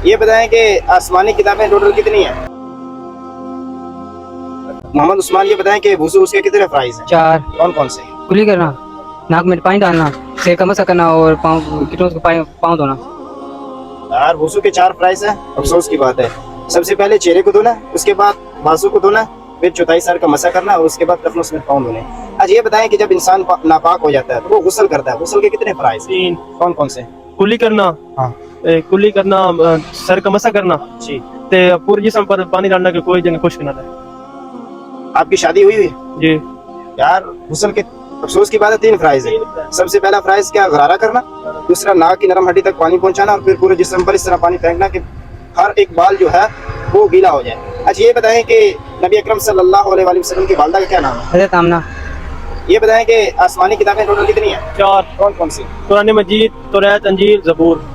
ये बताएं कि आसमानी किताबें टोटल कितनी हैं? मोहम्मद उस्मान, ये बताएं कि वुज़ू उसके कितने फ़राइज़ हैं? 4। कौन कौन से? कुली करना, नाक में पानी डालना, सिर का मसा करना और पाँव कीटों को पाँव धोना। यार वुज़ू के 4 फ़राइज़ हैं, अफसोस की बात है। सबसे पहले चेहरे को धोना, उसके बाद बाजू को धोना, फिर चौथाई सर का मसा करना और उसके बाद कफन उसमें पाँव धोने। आज ये बताएं कि जब इंसान नापाक हो जाता है तो वो गुस्ल करता है, गुस्ल के कितने फ़राइज़? 3। कौन कौन से? कुली करना, हाँ कुली करना, सर का मसा करना जी। ते पूरे जिस्म पर पानी डालना कि कोई जगह खुश्क ना रहे। आपकी शादी हुई हुई? जी। यार गुस्ल के अफसोस की बात है 3 फ़राइज़ है। सबसे पहला फ़राइज़ क्या? गरारा करना, दूसरा नाक की नरम हड्डी तक पानी पहुंचाना और फिर पूरे जिस्म पर इस तरह पानी फेंकना कि हर एक बाल जो है वो गीला हो जाए। अच्छा ये बताएं कि नबी अकरम सल्लल्लाहु अलैहि वसल्लम की वालिदा का क्या नाम है? हज़रत आमना। ये बताएं कि आसमानी किताबें टोटल कितनी हैं? 4। कौन कौन सी? कुरान मजीद, तौरात, इंजील, ज़बूर।